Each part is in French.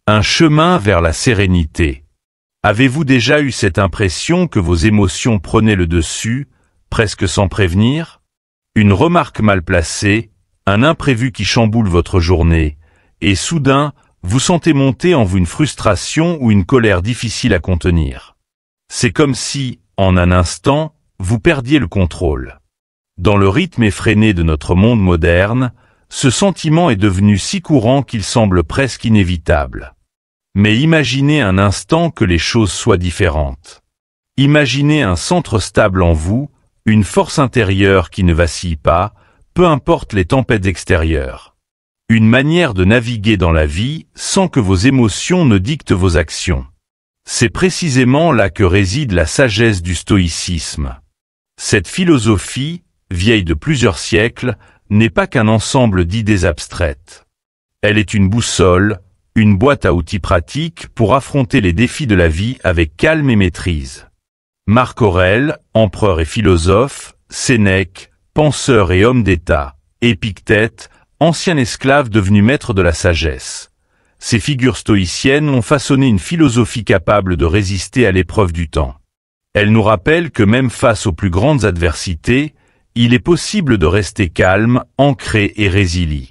Un chemin vers la sérénité. Avez-vous déjà eu cette impression que vos émotions prenaient le dessus, presque sans prévenir? Une remarque mal placée, un imprévu qui chamboule votre journée, et soudain, vous sentez monter en vous une frustration ou une colère difficile à contenir. C'est comme si, en un instant, vous perdiez le contrôle. Dans le rythme effréné de notre monde moderne, ce sentiment est devenu si courant qu'il semble presque inévitable. Mais imaginez un instant que les choses soient différentes. Imaginez un centre stable en vous, une force intérieure qui ne vacille pas, peu importe les tempêtes extérieures. Une manière de naviguer dans la vie sans que vos émotions ne dictent vos actions. C'est précisément là que réside la sagesse du stoïcisme. Cette philosophie, vieille de plusieurs siècles, n'est pas qu'un ensemble d'idées abstraites. Elle est une boussole, une boîte à outils pratiques pour affronter les défis de la vie avec calme et maîtrise. Marc Aurèle, empereur et philosophe, Sénèque, penseur et homme d'État, Épictète, ancien esclave devenu maître de la sagesse. Ces figures stoïciennes ont façonné une philosophie capable de résister à l'épreuve du temps. Elles nous rappellent que même face aux plus grandes adversités, il est possible de rester calme, ancré et résilient.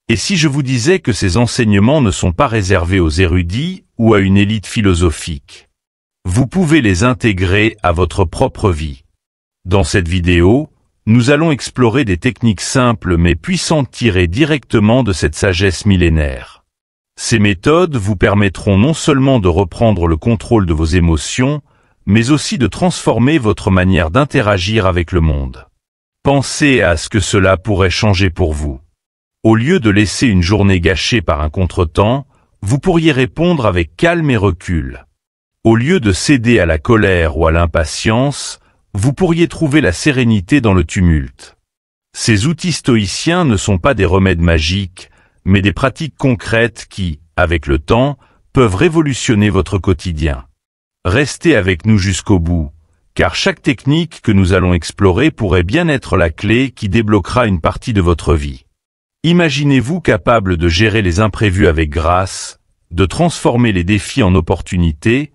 Et si je vous disais que ces enseignements ne sont pas réservés aux érudits ou à une élite philosophique? Vous pouvez les intégrer à votre propre vie. Dans cette vidéo, nous allons explorer des techniques simples mais puissantes tirées directement de cette sagesse millénaire. Ces méthodes vous permettront non seulement de reprendre le contrôle de vos émotions, mais aussi de transformer votre manière d'interagir avec le monde. Pensez à ce que cela pourrait changer pour vous. Au lieu de laisser une journée gâchée par un contretemps, vous pourriez répondre avec calme et recul. Au lieu de céder à la colère ou à l'impatience, vous pourriez trouver la sérénité dans le tumulte. Ces outils stoïciens ne sont pas des remèdes magiques, mais des pratiques concrètes qui, avec le temps, peuvent révolutionner votre quotidien. Restez avec nous jusqu'au bout, car chaque technique que nous allons explorer pourrait bien être la clé qui débloquera une partie de votre vie. Imaginez-vous capable de gérer les imprévus avec grâce, de transformer les défis en opportunités,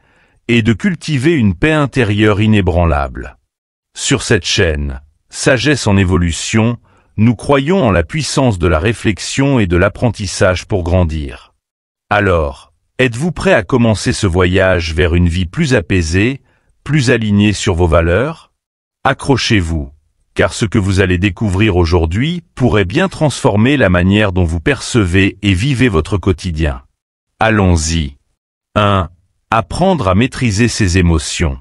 et de cultiver une paix intérieure inébranlable. Sur cette chaîne, Sagesse en évolution, nous croyons en la puissance de la réflexion et de l'apprentissage pour grandir. Alors, êtes-vous prêt à commencer ce voyage vers une vie plus apaisée, plus alignée sur vos valeurs? Accrochez-vous, car ce que vous allez découvrir aujourd'hui pourrait bien transformer la manière dont vous percevez et vivez votre quotidien. Allons-y. 1. Apprendre à maîtriser ses émotions.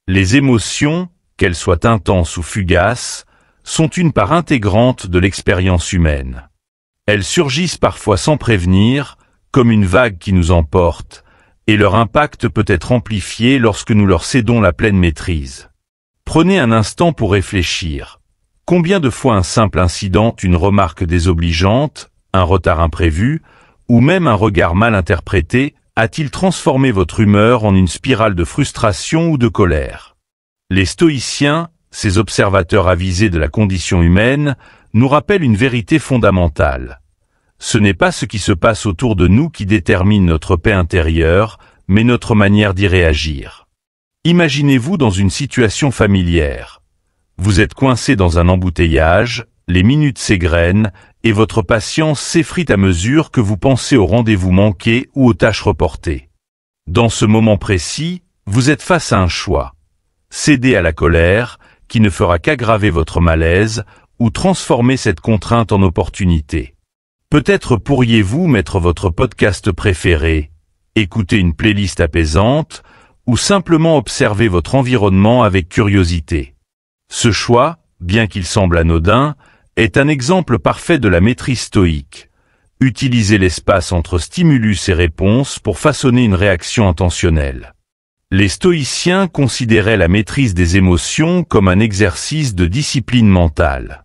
Les émotions, qu'elles soient intenses ou fugaces, sont une part intégrante de l'expérience humaine. Elles surgissent parfois sans prévenir, comme une vague qui nous emporte, et leur impact peut être amplifié lorsque nous leur cédons la pleine maîtrise. Prenez un instant pour réfléchir. Combien de fois un simple incident, une remarque désobligeante, un retard imprévu, ou même un regard mal interprété, a-t-il transformé votre humeur en une spirale de frustration ou de colère? Les stoïciens, ces observateurs avisés de la condition humaine, nous rappellent une vérité fondamentale. Ce n'est pas ce qui se passe autour de nous qui détermine notre paix intérieure, mais notre manière d'y réagir. Imaginez-vous dans une situation familière. Vous êtes coincé dans un embouteillage, les minutes s'égrènent, et votre patience s'effrite à mesure que vous pensez au rendez-vous manqué ou aux tâches reportées. Dans ce moment précis, vous êtes face à un choix. Céder à la colère, qui ne fera qu'aggraver votre malaise, ou transformer cette contrainte en opportunité. Peut-être pourriez-vous mettre votre podcast préféré, écouter une playlist apaisante, ou simplement observer votre environnement avec curiosité. Ce choix, bien qu'il semble anodin, est un exemple parfait de la maîtrise stoïque. Utilisez l'espace entre stimulus et réponse pour façonner une réaction intentionnelle. Les stoïciens considéraient la maîtrise des émotions comme un exercice de discipline mentale.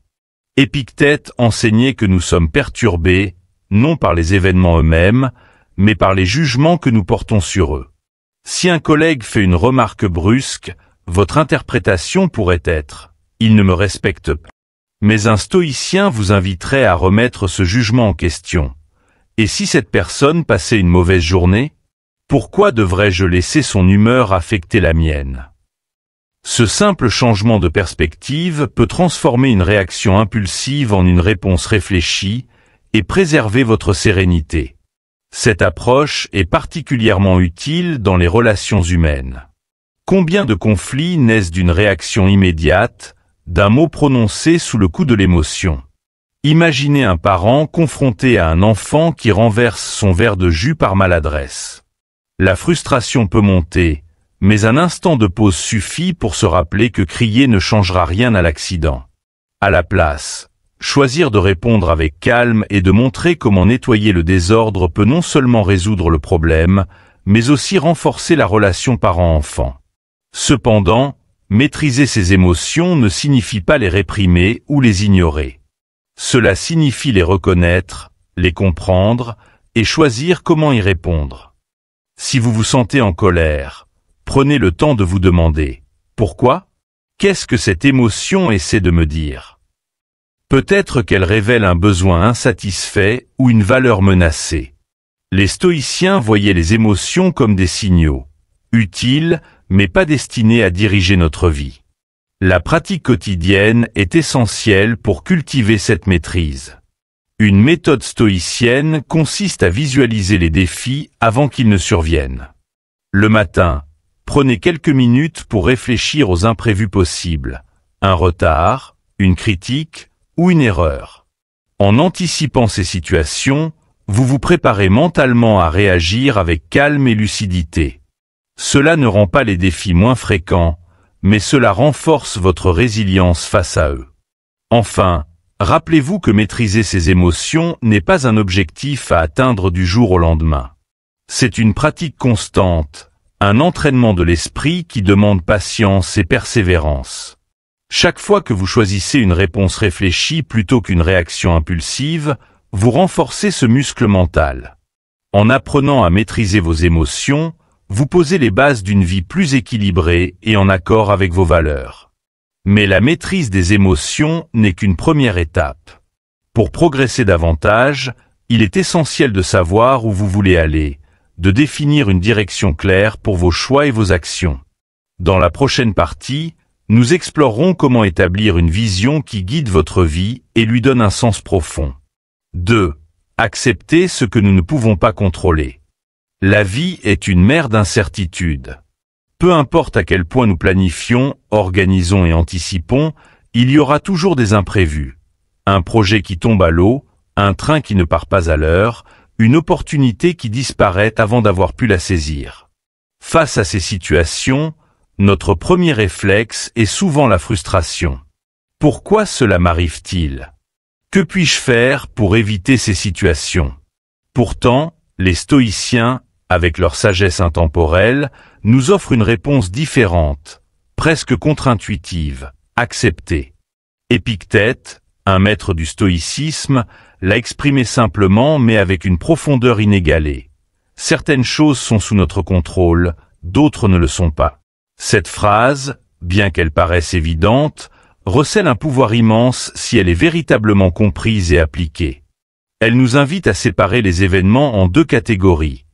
Épictète enseignait que nous sommes perturbés, non par les événements eux-mêmes, mais par les jugements que nous portons sur eux. Si un collègue fait une remarque brusque, votre interprétation pourrait être « il ne me respecte pas ». Mais un stoïcien vous inviterait à remettre ce jugement en question. Et si cette personne passait une mauvaise journée? Pourquoi devrais-je laisser son humeur affecter la mienne? Ce simple changement de perspective peut transformer une réaction impulsive en une réponse réfléchie et préserver votre sérénité. Cette approche est particulièrement utile dans les relations humaines. Combien de conflits naissent d'une réaction immédiate, d'un mot prononcé sous le coup de l'émotion? Imaginez un parent confronté à un enfant qui renverse son verre de jus par maladresse. La frustration peut monter, mais un instant de pause suffit pour se rappeler que crier ne changera rien à l'accident. À la place, choisir de répondre avec calme et de montrer comment nettoyer le désordre peut non seulement résoudre le problème, mais aussi renforcer la relation parent-enfant. Cependant, maîtriser ses émotions ne signifie pas les réprimer ou les ignorer. Cela signifie les reconnaître, les comprendre et choisir comment y répondre. Si vous vous sentez en colère, prenez le temps de vous demander « Pourquoi ? Qu'est-ce que cette émotion essaie de me dire ?» Peut-être qu'elle révèle un besoin insatisfait ou une valeur menacée. Les stoïciens voyaient les émotions comme des signaux, utiles mais pas destinés à diriger notre vie. La pratique quotidienne est essentielle pour cultiver cette maîtrise. Une méthode stoïcienne consiste à visualiser les défis avant qu'ils ne surviennent. Le matin, prenez quelques minutes pour réfléchir aux imprévus possibles, un retard, une critique ou une erreur. En anticipant ces situations, vous vous préparez mentalement à réagir avec calme et lucidité. Cela ne rend pas les défis moins fréquents, mais cela renforce votre résilience face à eux. Enfin, rappelez-vous que maîtriser ses émotions n'est pas un objectif à atteindre du jour au lendemain. C'est une pratique constante, un entraînement de l'esprit qui demande patience et persévérance. Chaque fois que vous choisissez une réponse réfléchie plutôt qu'une réaction impulsive, vous renforcez ce muscle mental. En apprenant à maîtriser vos émotions, vous posez les bases d'une vie plus équilibrée et en accord avec vos valeurs. Mais la maîtrise des émotions n'est qu'une première étape. Pour progresser davantage, il est essentiel de savoir où vous voulez aller, de définir une direction claire pour vos choix et vos actions. Dans la prochaine partie, nous explorerons comment établir une vision qui guide votre vie et lui donne un sens profond. 2. Accepter ce que nous ne pouvons pas contrôler. La vie est une mer d'incertitudes. Peu importe à quel point nous planifions, organisons et anticipons, il y aura toujours des imprévus. Un projet qui tombe à l'eau, un train qui ne part pas à l'heure, une opportunité qui disparaît avant d'avoir pu la saisir. Face à ces situations, notre premier réflexe est souvent la frustration. Pourquoi cela m'arrive-t-il? Que puis-je faire pour éviter ces situations? Pourtant, les stoïciens, avec leur sagesse intemporelle, nous offrent une réponse différente, presque contre-intuitive, accepter. Épictète, un maître du stoïcisme, l'a exprimé simplement mais avec une profondeur inégalée. Certaines choses sont sous notre contrôle, d'autres ne le sont pas. Cette phrase, bien qu'elle paraisse évidente, recèle un pouvoir immense si elle est véritablement comprise et appliquée. Elle nous invite à séparer les événements en deux catégories.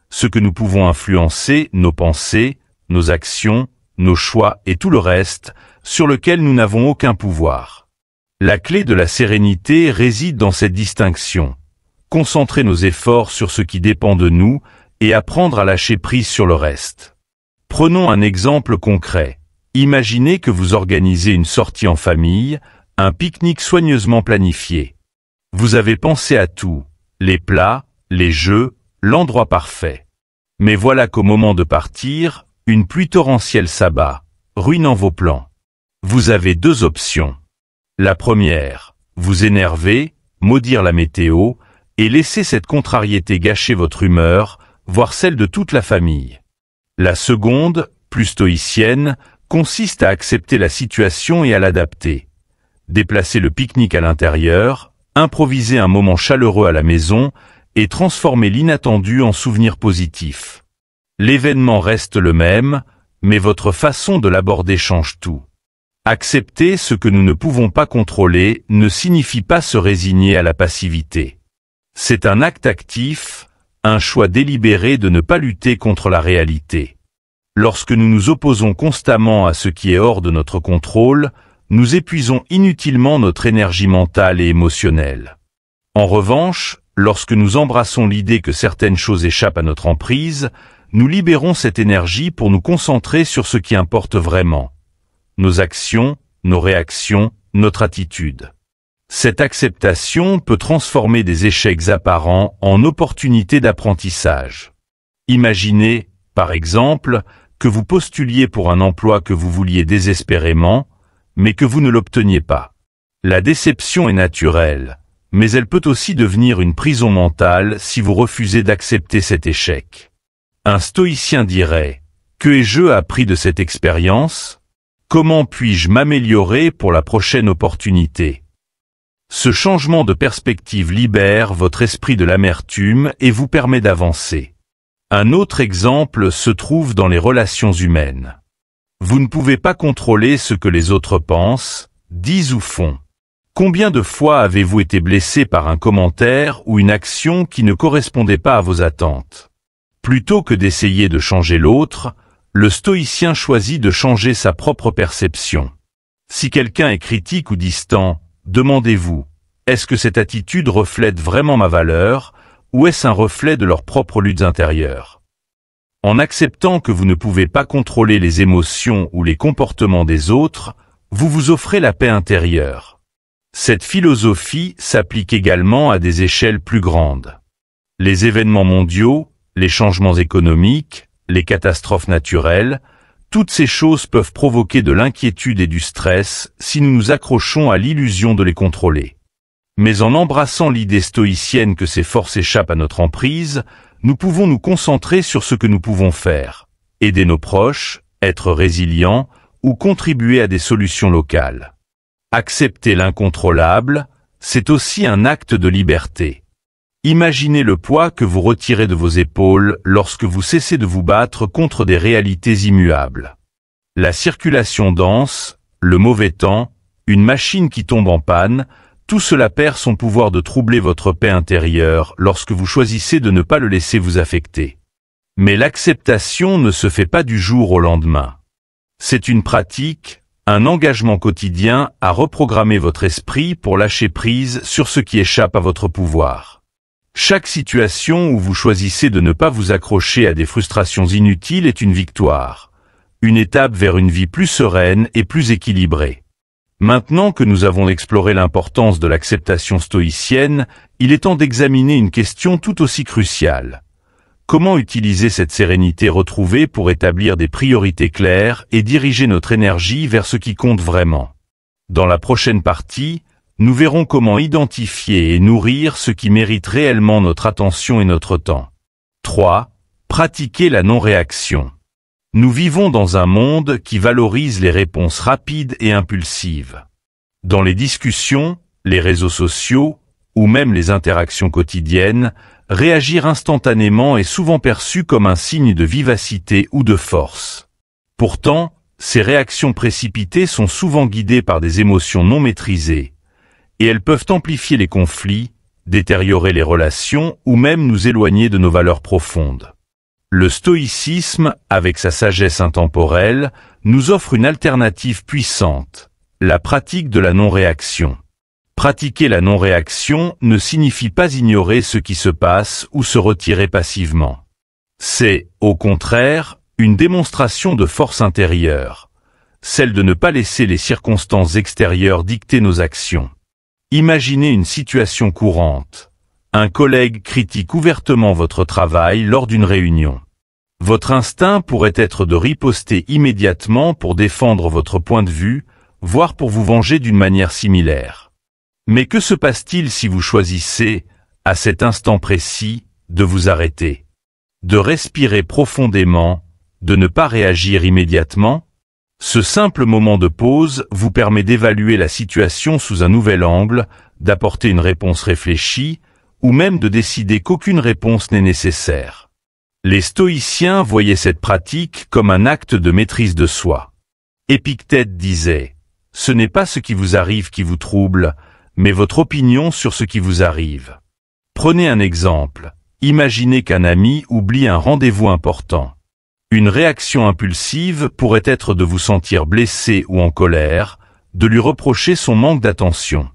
Ce que nous pouvons influencer, nos pensées, nos actions, nos choix et tout le reste, sur lequel nous n'avons aucun pouvoir. La clé de la sérénité réside dans cette distinction. Concentrer nos efforts sur ce qui dépend de nous et apprendre à lâcher prise sur le reste. Prenons un exemple concret. Imaginez que vous organisez une sortie en famille, un pique-nique soigneusement planifié. Vous avez pensé à tout, les plats, les jeux, l'endroit parfait. Mais voilà qu'au moment de partir, une pluie torrentielle s'abat, ruinant vos plans. Vous avez deux options. La première, vous énerver, maudire la météo, et laisser cette contrariété gâcher votre humeur, voire celle de toute la famille. La seconde, plus stoïcienne, consiste à accepter la situation et à l'adapter. Déplacer le pique-nique à l'intérieur, improviser un moment chaleureux à la maison et transformer l'inattendu en souvenir positif. L'événement reste le même, mais votre façon de l'aborder change tout. Accepter ce que nous ne pouvons pas contrôler ne signifie pas se résigner à la passivité. C'est un acte actif, un choix délibéré de ne pas lutter contre la réalité. Lorsque nous nous opposons constamment à ce qui est hors de notre contrôle, nous épuisons inutilement notre énergie mentale et émotionnelle. En revanche, lorsque nous embrassons l'idée que certaines choses échappent à notre emprise, nous libérons cette énergie pour nous concentrer sur ce qui importe vraiment. Nos actions, nos réactions, notre attitude. Cette acceptation peut transformer des échecs apparents en opportunités d'apprentissage. Imaginez, par exemple, que vous postuliez pour un emploi que vous vouliez désespérément, mais que vous ne l'obteniez pas. La déception est naturelle, mais elle peut aussi devenir une prison mentale si vous refusez d'accepter cet échec. Un stoïcien dirait « Que ai-je appris de cette expérience ? Comment puis-je m'améliorer pour la prochaine opportunité ?» Ce changement de perspective libère votre esprit de l'amertume et vous permet d'avancer. Un autre exemple se trouve dans les relations humaines. Vous ne pouvez pas contrôler ce que les autres pensent, disent ou font. Combien de fois avez-vous été blessé par un commentaire ou une action qui ne correspondait pas à vos attentes? Plutôt que d'essayer de changer l'autre, le stoïcien choisit de changer sa propre perception. Si quelqu'un est critique ou distant, demandez-vous, est-ce que cette attitude reflète vraiment ma valeur, ou est-ce un reflet de leurs propres luttes intérieures? En acceptant que vous ne pouvez pas contrôler les émotions ou les comportements des autres, vous vous offrez la paix intérieure. Cette philosophie s'applique également à des échelles plus grandes. Les événements mondiaux, les changements économiques, les catastrophes naturelles, toutes ces choses peuvent provoquer de l'inquiétude et du stress si nous nous accrochons à l'illusion de les contrôler. Mais en embrassant l'idée stoïcienne que ces forces échappent à notre emprise, nous pouvons nous concentrer sur ce que nous pouvons faire, aider nos proches, être résilients ou contribuer à des solutions locales. Accepter l'incontrôlable, c'est aussi un acte de liberté. Imaginez le poids que vous retirez de vos épaules lorsque vous cessez de vous battre contre des réalités immuables. La circulation dense, le mauvais temps, une machine qui tombe en panne, tout cela perd son pouvoir de troubler votre paix intérieure lorsque vous choisissez de ne pas le laisser vous affecter. Mais l'acceptation ne se fait pas du jour au lendemain. C'est une pratique, un engagement quotidien à reprogrammer votre esprit pour lâcher prise sur ce qui échappe à votre pouvoir. Chaque situation où vous choisissez de ne pas vous accrocher à des frustrations inutiles est une victoire, une étape vers une vie plus sereine et plus équilibrée. Maintenant que nous avons exploré l'importance de l'acceptation stoïcienne, il est temps d'examiner une question tout aussi cruciale. Comment utiliser cette sérénité retrouvée pour établir des priorités claires et diriger notre énergie vers ce qui compte vraiment? Dans la prochaine partie, nous verrons comment identifier et nourrir ce qui mérite réellement notre attention et notre temps. 3. Pratiquer la non-réaction. Nous vivons dans un monde qui valorise les réponses rapides et impulsives. Dans les discussions, les réseaux sociaux, ou même les interactions quotidiennes, réagir instantanément est souvent perçu comme un signe de vivacité ou de force. Pourtant, ces réactions précipitées sont souvent guidées par des émotions non maîtrisées, et elles peuvent amplifier les conflits, détériorer les relations ou même nous éloigner de nos valeurs profondes. Le stoïcisme, avec sa sagesse intemporelle, nous offre une alternative puissante, la pratique de la non-réaction. Pratiquer la non-réaction ne signifie pas ignorer ce qui se passe ou se retirer passivement. C'est, au contraire, une démonstration de force intérieure, celle de ne pas laisser les circonstances extérieures dicter nos actions. Imaginez une situation courante. Un collègue critique ouvertement votre travail lors d'une réunion. Votre instinct pourrait être de riposter immédiatement pour défendre votre point de vue, voire pour vous venger d'une manière similaire. Mais que se passe-t-il si vous choisissez, à cet instant précis, de vous arrêter, de respirer profondément, de ne pas réagir immédiatement? Ce simple moment de pause vous permet d'évaluer la situation sous un nouvel angle, d'apporter une réponse réfléchie, ou même de décider qu'aucune réponse n'est nécessaire. Les stoïciens voyaient cette pratique comme un acte de maîtrise de soi. Épictète disait « Ce n'est pas ce qui vous arrive qui vous trouble, mais votre opinion sur ce qui vous arrive. » Prenez un exemple. Imaginez qu'un ami oublie un rendez-vous important. Une réaction impulsive pourrait être de vous sentir blessé ou en colère, de lui reprocher son manque d'attention.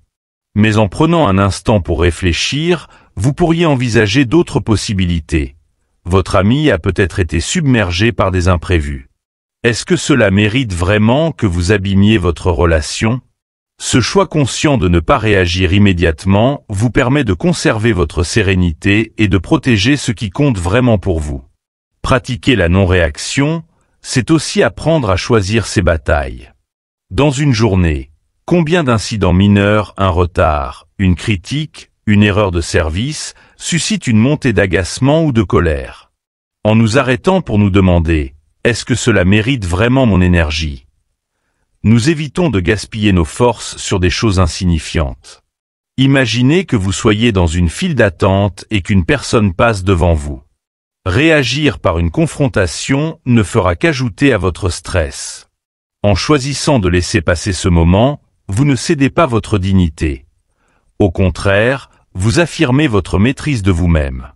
Mais en prenant un instant pour réfléchir, vous pourriez envisager d'autres possibilités. Votre ami a peut-être été submergé par des imprévus. Est-ce que cela mérite vraiment que vous abîmiez votre relation ? Ce choix conscient de ne pas réagir immédiatement vous permet de conserver votre sérénité et de protéger ce qui compte vraiment pour vous. Pratiquer la non-réaction, c'est aussi apprendre à choisir ses batailles. Dans une journée, combien d'incidents mineurs, un retard, une critique, une erreur de service, suscitent une montée d'agacement ou de colère? En nous arrêtant pour nous demander « Est-ce que cela mérite vraiment mon énergie ?» Nous évitons de gaspiller nos forces sur des choses insignifiantes. Imaginez que vous soyez dans une file d'attente et qu'une personne passe devant vous. Réagir par une confrontation ne fera qu'ajouter à votre stress. En choisissant de laisser passer ce moment, vous ne cédez pas votre dignité. Au contraire, vous affirmez votre maîtrise de vous-même.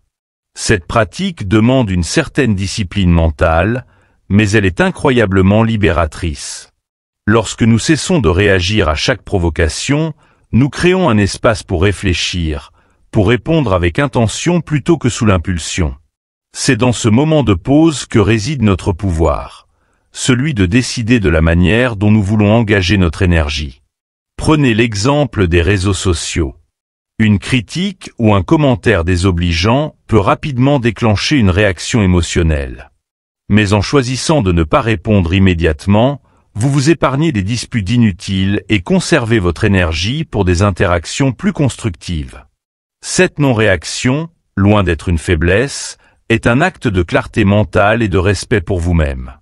Cette pratique demande une certaine discipline mentale, mais elle est incroyablement libératrice. Lorsque nous cessons de réagir à chaque provocation, nous créons un espace pour réfléchir, pour répondre avec intention plutôt que sous l'impulsion. C'est dans ce moment de pause que réside notre pouvoir, celui de décider de la manière dont nous voulons engager notre énergie. Prenez l'exemple des réseaux sociaux. Une critique ou un commentaire désobligeant peut rapidement déclencher une réaction émotionnelle. Mais en choisissant de ne pas répondre immédiatement, vous vous épargnez des disputes inutiles et conservez votre énergie pour des interactions plus constructives. Cette non-réaction, loin d'être une faiblesse, est un acte de clarté mentale et de respect pour vous-même.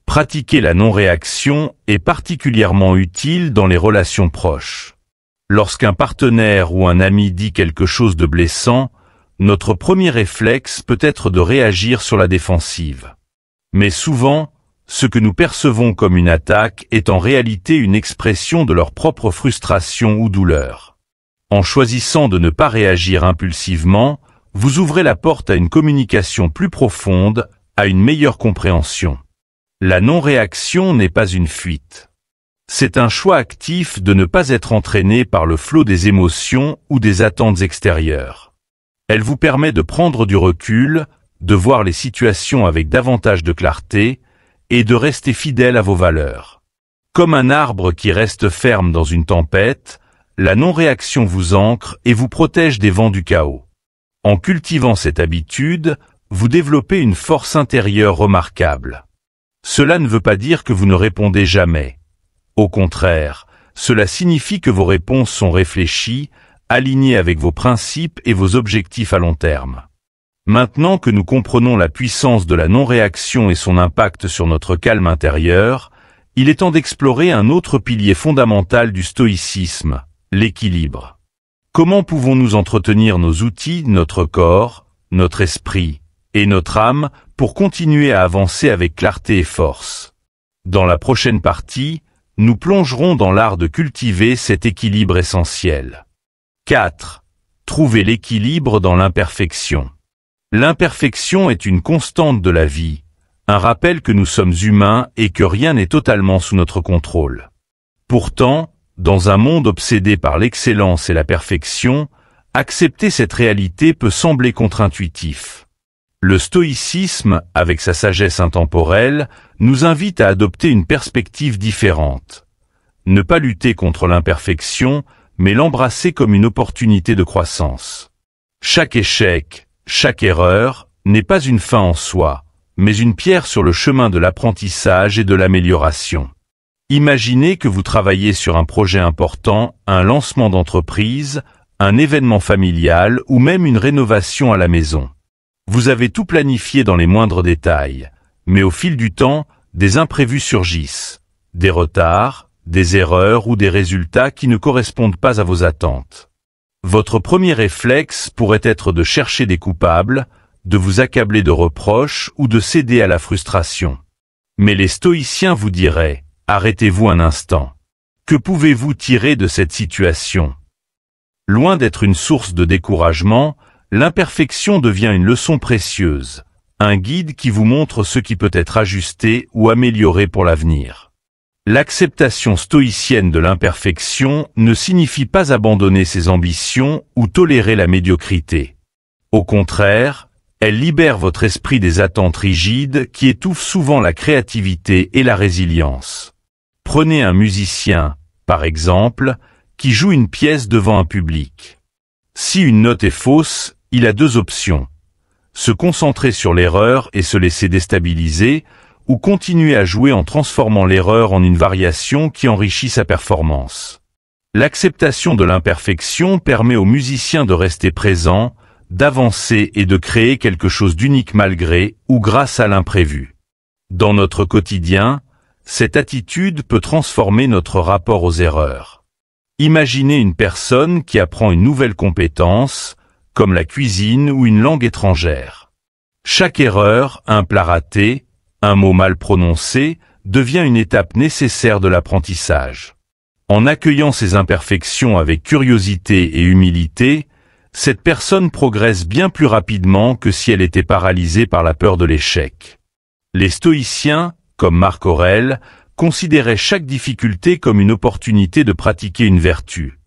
Pratiquer la non-réaction est particulièrement utile dans les relations proches. Lorsqu'un partenaire ou un ami dit quelque chose de blessant, notre premier réflexe peut être de réagir sur la défensive. Mais souvent, ce que nous percevons comme une attaque est en réalité une expression de leur propre frustration ou douleur. En choisissant de ne pas réagir impulsivement, vous ouvrez la porte à une communication plus profonde, à une meilleure compréhension. La non-réaction n'est pas une fuite. C'est un choix actif de ne pas être entraîné par le flot des émotions ou des attentes extérieures. Elle vous permet de prendre du recul, de voir les situations avec davantage de clarté, et de rester fidèle à vos valeurs. Comme un arbre qui reste ferme dans une tempête, la non-réaction vous ancre et vous protège des vents du chaos. En cultivant cette habitude, vous développez une force intérieure remarquable. Cela ne veut pas dire que vous ne répondez jamais. Au contraire, cela signifie que vos réponses sont réfléchies, alignées avec vos principes et vos objectifs à long terme. Maintenant que nous comprenons la puissance de la non-réaction et son impact sur notre calme intérieur, il est temps d'explorer un autre pilier fondamental du stoïcisme, l'équilibre. Comment pouvons-nous entretenir nos outils, notre corps, notre esprit et notre âme pour continuer à avancer avec clarté et force? Dans la prochaine partie, nous plongerons dans l'art de cultiver cet équilibre essentiel. 4. Trouver l'équilibre dans l'imperfection. L'imperfection est une constante de la vie, un rappel que nous sommes humains et que rien n'est totalement sous notre contrôle. Pourtant, dans un monde obsédé par l'excellence et la perfection, accepter cette réalité peut sembler contre-intuitif. Le stoïcisme, avec sa sagesse intemporelle, nous invite à adopter une perspective différente. Ne pas lutter contre l'imperfection, mais l'embrasser comme une opportunité de croissance. Chaque échec, chaque erreur, n'est pas une fin en soi, mais une pierre sur le chemin de l'apprentissage et de l'amélioration. Imaginez que vous travaillez sur un projet important, un lancement d'entreprise, un événement familial ou même une rénovation à la maison. Vous avez tout planifié dans les moindres détails, mais au fil du temps, des imprévus surgissent, des retards, des erreurs ou des résultats qui ne correspondent pas à vos attentes. Votre premier réflexe pourrait être de chercher des coupables, de vous accabler de reproches ou de céder à la frustration. Mais les stoïciens vous diraient, arrêtez-vous un instant. Que pouvez-vous tirer de cette situation? Loin d'être une source de découragement, L'imperfection devient une leçon précieuse, un guide qui vous montre ce qui peut être ajusté ou amélioré pour l'avenir. L'acceptation stoïcienne de l'imperfection ne signifie pas abandonner ses ambitions ou tolérer la médiocrité. Au contraire, elle libère votre esprit des attentes rigides qui étouffent souvent la créativité et la résilience. Prenez un musicien, par exemple, qui joue une pièce devant un public. Si une note est fausse, il a deux options. Se concentrer sur l'erreur et se laisser déstabiliser, ou continuer à jouer en transformant l'erreur en une variation qui enrichit sa performance. L'acceptation de l'imperfection permet aux musiciens de rester présents, d'avancer et de créer quelque chose d'unique malgré ou grâce à l'imprévu. Dans notre quotidien, cette attitude peut transformer notre rapport aux erreurs. Imaginez une personne qui apprend une nouvelle compétence, comme la cuisine ou une langue étrangère. Chaque erreur, un plat raté, un mot mal prononcé, devient une étape nécessaire de l'apprentissage. En accueillant ces imperfections avec curiosité et humilité, cette personne progresse bien plus rapidement que si elle était paralysée par la peur de l'échec. Les stoïciens, comme Marc Aurèle, considéraient chaque difficulté comme une opportunité de pratiquer une vertu,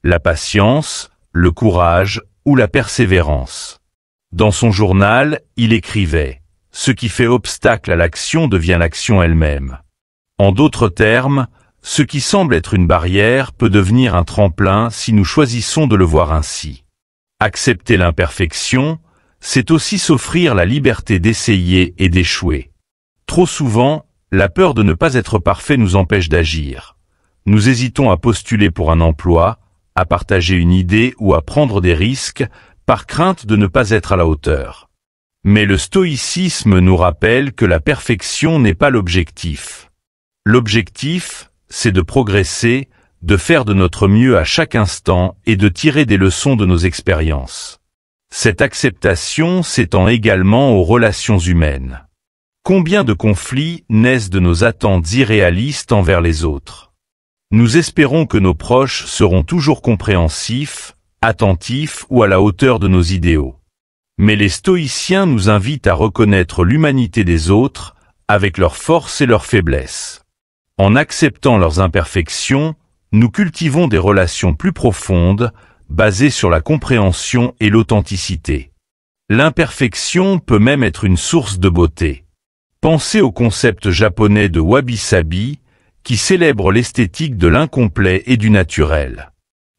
la patience, le courage ou la persévérance. Dans son journal, il écrivait « Ce qui fait obstacle à l'action devient l'action elle-même ». En d'autres termes, ce qui semble être une barrière peut devenir un tremplin si nous choisissons de le voir ainsi. Accepter l'imperfection, c'est aussi s'offrir la liberté d'essayer et d'échouer. Trop souvent, la peur de ne pas être parfait nous empêche d'agir. Nous hésitons à postuler pour un emploi, à partager une idée ou à prendre des risques, par crainte de ne pas être à la hauteur. Mais le stoïcisme nous rappelle que la perfection n'est pas l'objectif. L'objectif, c'est de progresser, de faire de notre mieux à chaque instant et de tirer des leçons de nos expériences. Cette acceptation s'étend également aux relations humaines. Combien de conflits naissent de nos attentes irréalistes envers les autres? Nous espérons que nos proches seront toujours compréhensifs, attentifs ou à la hauteur de nos idéaux. Mais les stoïciens nous invitent à reconnaître l'humanité des autres, avec leurs forces et leurs faiblesses. En acceptant leurs imperfections, nous cultivons des relations plus profondes, basées sur la compréhension et l'authenticité. L'imperfection peut même être une source de beauté. Pensez au concept japonais de wabi-sabi, qui célèbre l'esthétique de l'incomplet et du naturel.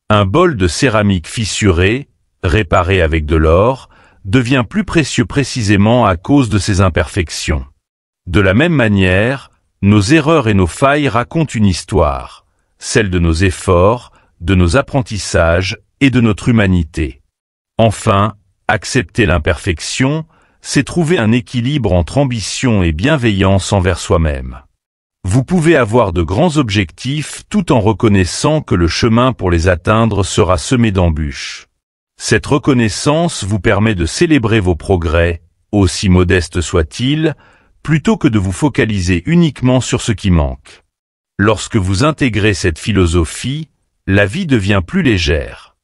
Un bol de céramique fissuré, réparé avec de l'or, devient plus précieux précisément à cause de ses imperfections. De la même manière, nos erreurs et nos failles racontent une histoire, celle de nos efforts, de nos apprentissages et de notre humanité. Enfin, accepter l'imperfection, c'est trouver un équilibre entre ambition et bienveillance envers soi-même. Vous pouvez avoir de grands objectifs tout en reconnaissant que le chemin pour les atteindre sera semé d'embûches. Cette reconnaissance vous permet de célébrer vos progrès, aussi modestes soient-ils, plutôt que de vous focaliser uniquement sur ce qui manque. Lorsque vous intégrez cette philosophie, la vie devient plus légère.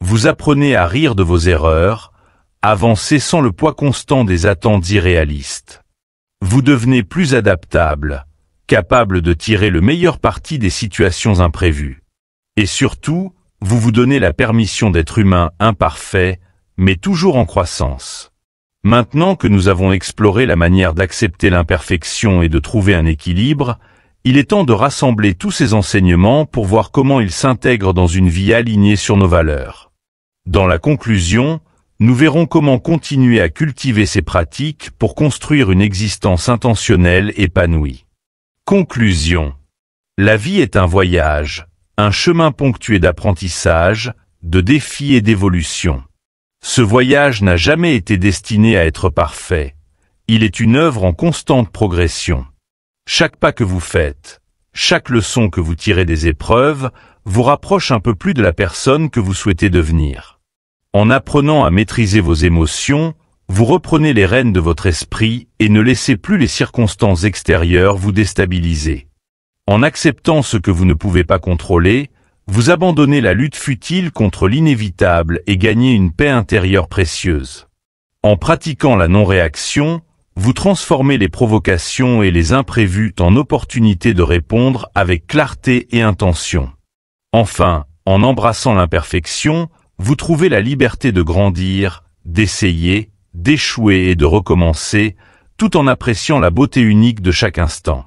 Vous apprenez à rire de vos erreurs, avancez sans le poids constant des attentes irréalistes. Vous devenez plus adaptable, capable de tirer le meilleur parti des situations imprévues. Et surtout, vous vous donnez la permission d'être humain imparfait, mais toujours en croissance. Maintenant que nous avons exploré la manière d'accepter l'imperfection et de trouver un équilibre, il est temps de rassembler tous ces enseignements pour voir comment ils s'intègrent dans une vie alignée sur nos valeurs. Dans la conclusion, nous verrons comment continuer à cultiver ces pratiques pour construire une existence intentionnelle épanouie. Conclusion. La vie est un voyage, un chemin ponctué d'apprentissage, de défis et d'évolution. Ce voyage n'a jamais été destiné à être parfait. Il est une œuvre en constante progression. Chaque pas que vous faites, chaque leçon que vous tirez des épreuves, vous rapproche un peu plus de la personne que vous souhaitez devenir. En apprenant à maîtriser vos émotions, vous reprenez les rênes de votre esprit et ne laissez plus les circonstances extérieures vous déstabiliser. En acceptant ce que vous ne pouvez pas contrôler, Vous abandonnez la lutte futile contre l'inévitable et gagnez une paix intérieure précieuse. En pratiquant la non-réaction, vous transformez les provocations et les imprévus en opportunités de répondre avec clarté et intention. Enfin, en embrassant l'imperfection, vous trouvez la liberté de grandir, d'essayer, d'échouer et de recommencer, tout en appréciant la beauté unique de chaque instant.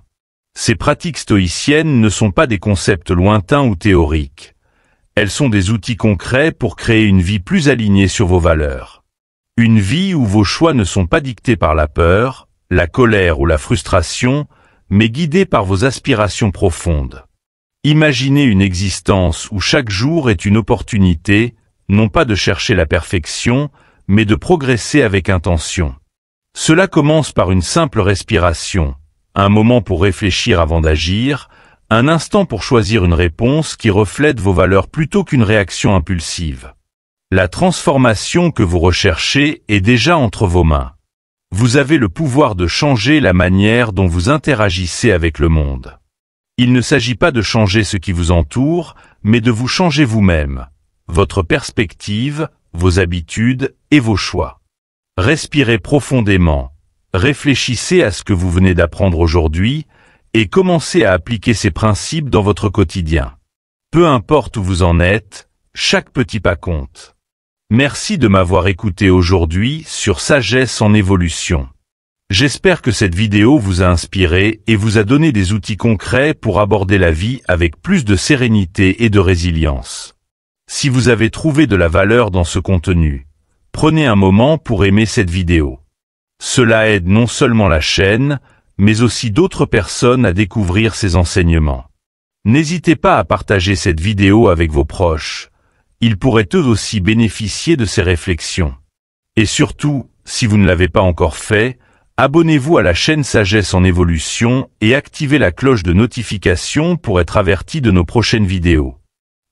Ces pratiques stoïciennes ne sont pas des concepts lointains ou théoriques. Elles sont des outils concrets pour créer une vie plus alignée sur vos valeurs. Une vie où vos choix ne sont pas dictés par la peur, la colère ou la frustration, mais guidés par vos aspirations profondes. Imaginez une existence où chaque jour est une opportunité, non pas de chercher la perfection, mais de progresser avec intention. Cela commence par une simple respiration, un moment pour réfléchir avant d'agir, un instant pour choisir une réponse qui reflète vos valeurs plutôt qu'une réaction impulsive. La transformation que vous recherchez est déjà entre vos mains. Vous avez le pouvoir de changer la manière dont vous interagissez avec le monde. Il ne s'agit pas de changer ce qui vous entoure, mais de vous changer vous-même, votre perspective, vos habitudes et vos choix. Respirez profondément, réfléchissez à ce que vous venez d'apprendre aujourd'hui et commencez à appliquer ces principes dans votre quotidien. Peu importe où vous en êtes, chaque petit pas compte. Merci de m'avoir écouté aujourd'hui sur Sagesse en évolution. J'espère que cette vidéo vous a inspiré et vous a donné des outils concrets pour aborder la vie avec plus de sérénité et de résilience. Si vous avez trouvé de la valeur dans ce contenu, prenez un moment pour aimer cette vidéo. Cela aide non seulement la chaîne, mais aussi d'autres personnes à découvrir ces enseignements. N'hésitez pas à partager cette vidéo avec vos proches. Ils pourraient eux aussi bénéficier de ces réflexions. Et surtout, si vous ne l'avez pas encore fait, abonnez-vous à la chaîne Sagesse en évolution et activez la cloche de notification pour être averti de nos prochaines vidéos.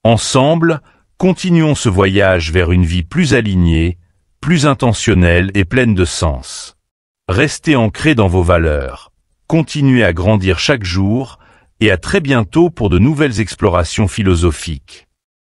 Ensemble, continuons ce voyage vers une vie plus alignée, plus intentionnelle et pleine de sens. Restez ancrés dans vos valeurs, continuez à grandir chaque jour et à très bientôt pour de nouvelles explorations philosophiques.